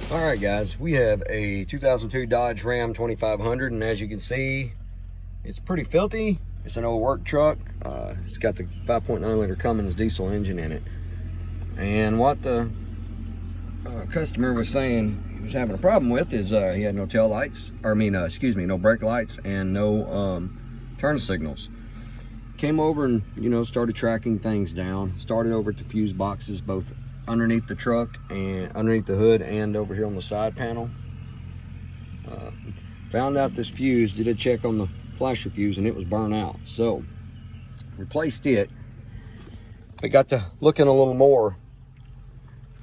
All right, guys, we have a 2002 Dodge Ram 2500, and as you can see, it's pretty filthy. It's an old work truck. It's got the 5.9 liter Cummins diesel engine in it. And what the customer was saying he was having a problem with is he had no tail lights, no brake lights and no turn signals. Came over and, started tracking things down. Started over at the fuse boxes, both underneath the truck and underneath the hood and over here on the side panel. Found out this fuse, did a check on the flasher fuse, and it was burnt out. So replaced it. We got to looking a little more.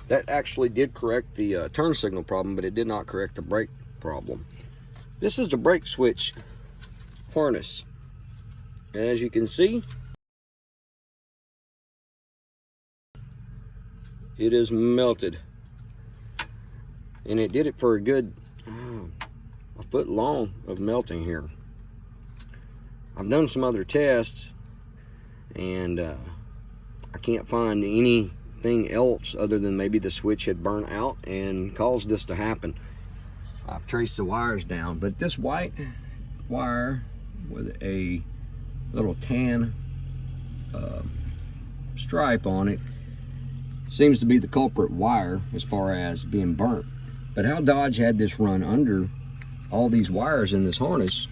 That actually did correct the turn signal problem, but it did not correct the brake problem. This is the brake switch harness. And as you can see, it is melted. And it did it for a good a foot long of melting here. I've done some other tests, and I can't find anything else other than maybe the switch had burnt out and caused this to happen. I've traced the wires down, but this white wire with a little tan stripe on it seems to be the culprit wire as far as being burnt. But how Dodge had this run under all these wires in this harness,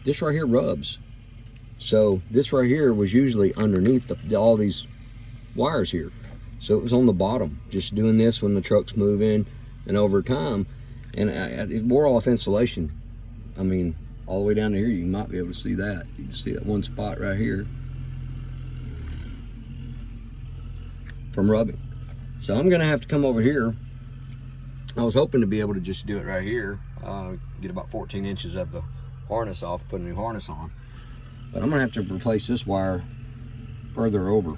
this right here rubs. So this right here was usually underneath all these wires here. So it was on the bottom, just doing this when the truck's moving, and over time, and it wore off insulation. I mean, all the way down to here, you might be able to see that. You can see that one spot right here from rubbing. So I'm gonna have to come over here. I was hoping to be able to just do it right here, get about 14 inches of the harness off, put a new harness on. But I'm gonna have to replace this wire further over.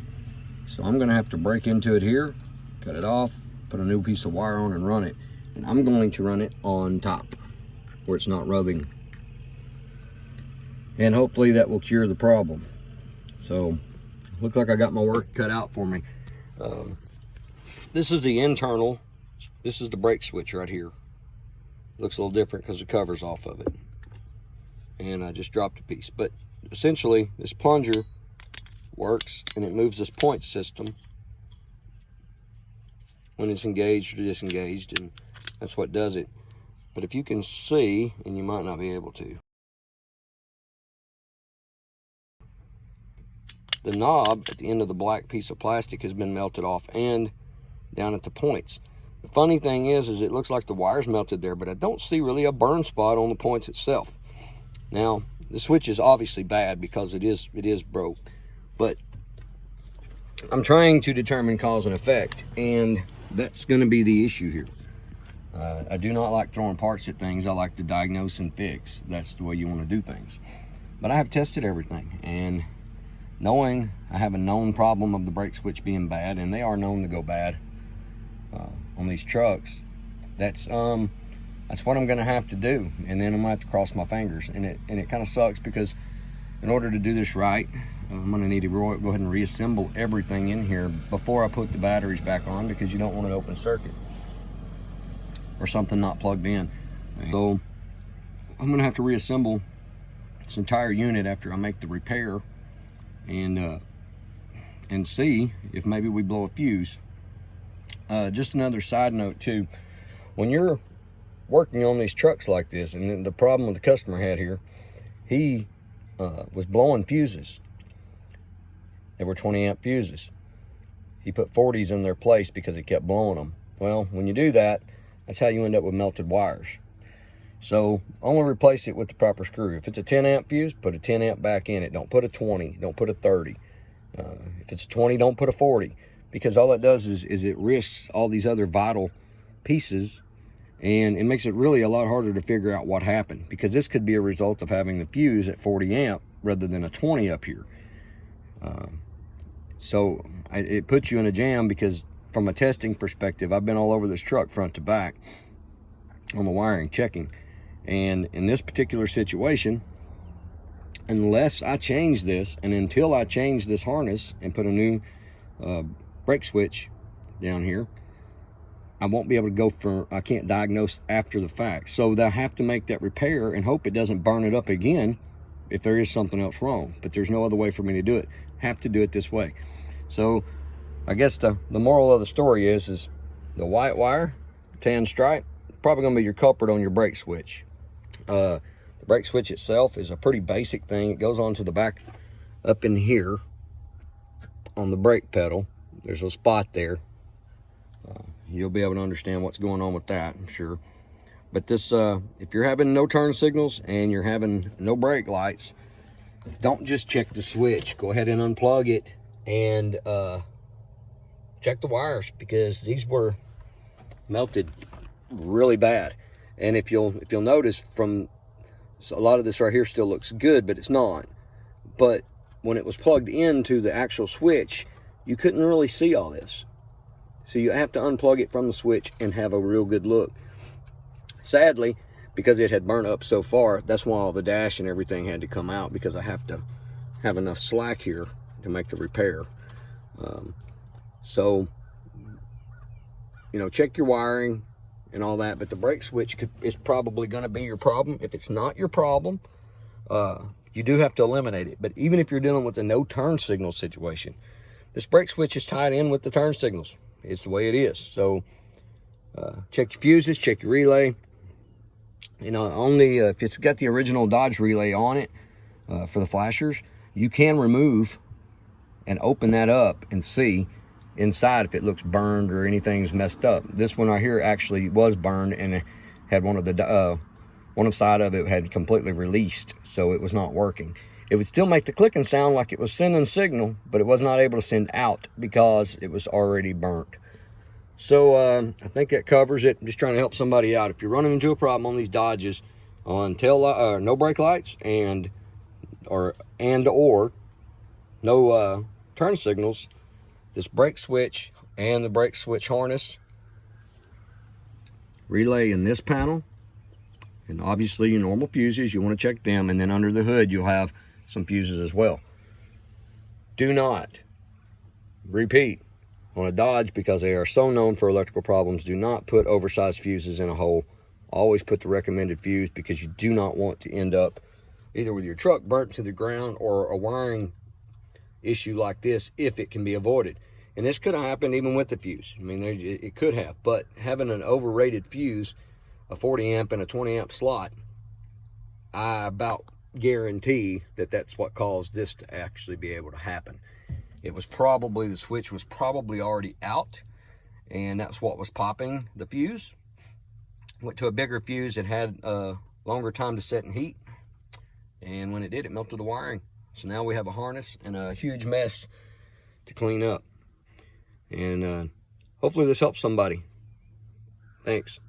So I'm gonna have to break into it here, cut it off, put a new piece of wire on and run it. And I'm going to run it on top where it's not rubbing. And hopefully that will cure the problem. So looks like I got my work cut out for me. This is the internal. This is the brake switch right here. Looks a little different because the cover's off of it. And I just dropped a piece. But essentially, this plunger works, and it moves this point system when it's engaged or disengaged, and that's what does it. But if you can see, and you might not be able to, the knob at the end of the black piece of plastic has been melted off, and down at the points. The funny thing is it looks like the wire's melted there, but I don't see really a burn spot on the points itself. Now, the switch is obviously bad because it is broke, but I'm trying to determine cause and effect, and that's going to be the issue here. I do not like throwing parts at things. I like to diagnose and fix. That's the way you want to do things. But I have tested everything, and knowing I have a known problem of the brake switch being bad, and they are known to go bad on these trucks, that's what I'm gonna have to do. And then I'm gonna have to cross my fingers, and it kind of sucks because in order to do this right, I'm gonna need to go ahead and reassemble everything in here before I put the batteries back on, because you don't want an open circuit or something not plugged in. So I'm gonna have to reassemble this entire unit after I make the repair, and see if maybe we blow a fuse. Just another side note too, when you're working on these trucks like this, and then the problem the customer had here, he was blowing fuses. They were 20 amp fuses. He put 40s in their place because he kept blowing them. Well, when you do that, that's how you end up with melted wires. So only replace it with the proper screw. If it's a 10 amp fuse, put a 10 amp back in it. Don't put a 20, don't put a 30. If it's 20, don't put a 40, because all it does is it risks all these other vital pieces, and it makes it really a lot harder to figure out what happened, because this could be a result of having the fuse at 40 amp rather than a 20 up here. So it puts you in a jam, because from a testing perspective, I've been all over this truck front to back on the wiring, checking. And in this particular situation, unless I change this, and until I change this harness and put a new brake switch down here, I won't be able to go for, I can't diagnose after the fact. So they'll have to make that repair and hope it doesn't burn it up again if there is something else wrong. But there's no other way for me to do it. Have to do it this way. So I guess the moral of the story is the white wire, tan stripe, probably gonna be your culprit on your brake switch. The brake switch itself is a pretty basic thing. It goes onto the back up in here on the brake pedal. There's a spot there. You'll be able to understand what's going on with that, I'm sure. But this, if you're having no turn signals and you're having no brake lights, don't just check the switch. Go ahead and unplug it and check the wires, because these were melted really bad. And if you'll notice, from a lot of this right here still looks good, but it's not. But when it was plugged into the actual switch, you couldn't really see all this. So you have to unplug it from the switch and have a real good look. Sadly, because it had burnt up so far, that's why all the dash and everything had to come out, because I have to have enough slack here to make the repair. So, you know, check your wiring and all that, but the brake switch is probably going to be your problem. If it's not your problem, you do have to eliminate it. But even if you're dealing with a no turn signal situation, this brake switch is tied in with the turn signals. It's the way it is. So check your fuses, check your relay. You know, only if it's got the original Dodge relay on it for the flashers, you can remove and open that up and see inside if it looks burned or anything's messed up. This one right here actually was burned, and it had one of the side of it had completely released, so it was not working. It would still make the clicking sound like it was sending signal, but it was not able to send out because it was already burnt. So I think that covers it. I'm just trying to help somebody out. If you're running into a problem on these Dodges on no brake lights and or no turn signals, this brake switch and the brake switch harness, relay in this panel, and obviously your normal fuses, you want to check them, and then under the hood you'll have some fuses as well. Do not, repeat, on a Dodge, because they are so known for electrical problems, do not put oversized fuses in a hole. Always put the recommended fuse, because you do not want to end up either with your truck burnt to the ground or a wiring issue like this, if it can be avoided. And this could have happened even with the fuse. I mean, it could have, but having an overrated fuse, a 40 amp and a 20 amp slot, I about guarantee that that's what caused this to actually be able to happen. It was probably, the switch was probably already out, and that's what was popping the fuse. Went to a bigger fuse. It had a longer time to set and heat, and when it did, it melted the wiring. So now we have a harness and a huge mess to clean up. And hopefully this helps somebody. Thanks.